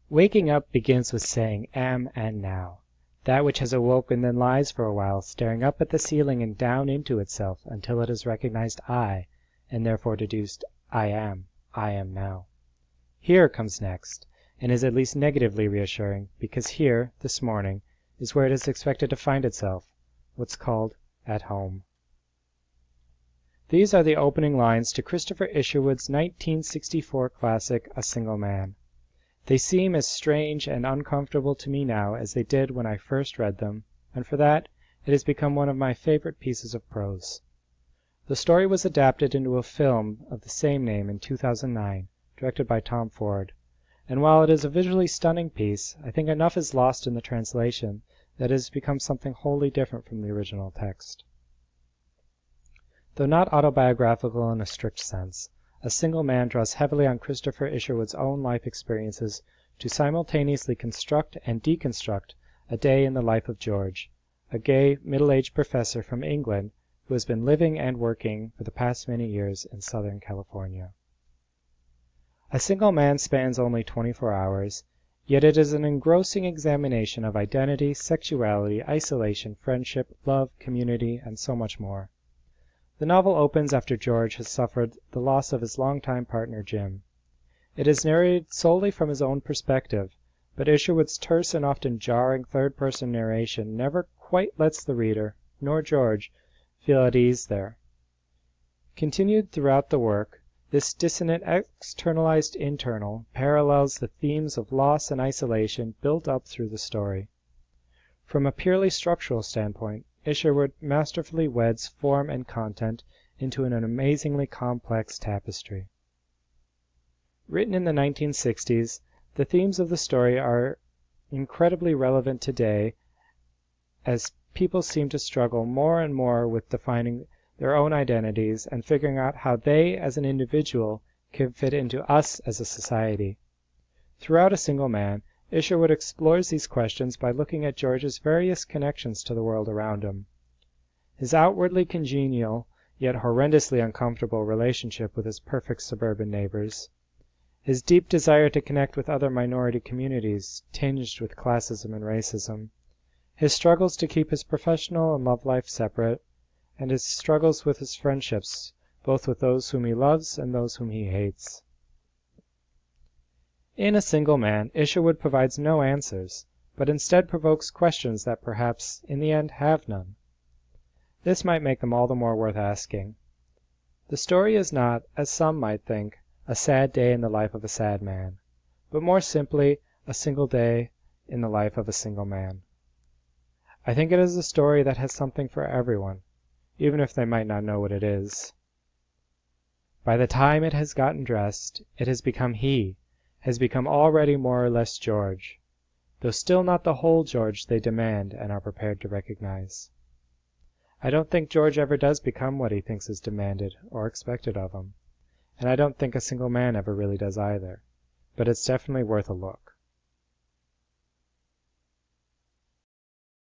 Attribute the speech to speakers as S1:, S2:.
S1: Waking up begins with saying am and now. That which has awoken then lies for a while staring up at the ceiling and down into itself until it has recognized I, and therefore deduced I am now. Here comes next, and is at least negatively reassuring, because here, this morning, is where it is expected to find itself, what's called at home. These are the opening lines to Christopher Isherwood's 1964 classic, A Single Man. They seem as strange and uncomfortable to me now as they did when I first read them, and for that it has become one of my favorite pieces of prose. The story was adapted into a film of the same name in 2009, directed by Tom Ford, and while it is a visually stunning piece, I think enough is lost in the translation that it has become something wholly different from the original text. Though not autobiographical in a strict sense, A Single Man draws heavily on Christopher Isherwood's own life experiences to simultaneously construct and deconstruct a day in the life of George, a gay, middle-aged professor from England who has been living and working for the past many years in Southern California. A Single Man spans only 24 hours, yet it is an engrossing examination of identity, sexuality, isolation, friendship, love, community, and so much more. The novel opens after George has suffered the loss of his longtime partner Jim. It is narrated solely from his own perspective, but Isherwood's terse and often jarring third-person narration never quite lets the reader, nor George, feel at ease there. Continued throughout the work, this dissonant externalized internal parallels the themes of loss and isolation built up through the story. From a purely structural standpoint, Isherwood masterfully weds form and content into an amazingly complex tapestry. Written in the 1960s, the themes of the story are incredibly relevant today as people seem to struggle more and more with defining their own identities and figuring out how they as an individual can fit into us as a society. Throughout A Single Man, Isherwood explores these questions by looking at George's various connections to the world around him. His outwardly congenial, yet horrendously uncomfortable relationship with his perfect suburban neighbors. His deep desire to connect with other minority communities tinged with classism and racism. His struggles to keep his professional and love life separate, and his struggles with his friendships, both with those whom he loves and those whom he hates. In A Single Man, Isherwood provides no answers, but instead provokes questions that perhaps, in the end, have none. This might make them all the more worth asking. The story is not, as some might think, a sad day in the life of a sad man, but more simply a single day in the life of a single man. I think it is a story that has something for everyone, even if they might not know what it is. By the time it has gotten dressed, it has become he, has become already more or less George, though still not the whole George they demand and are prepared to recognize. I don't think George ever does become what he thinks is demanded or expected of him, and I don't think A Single Man ever really does either, but it's definitely worth a look.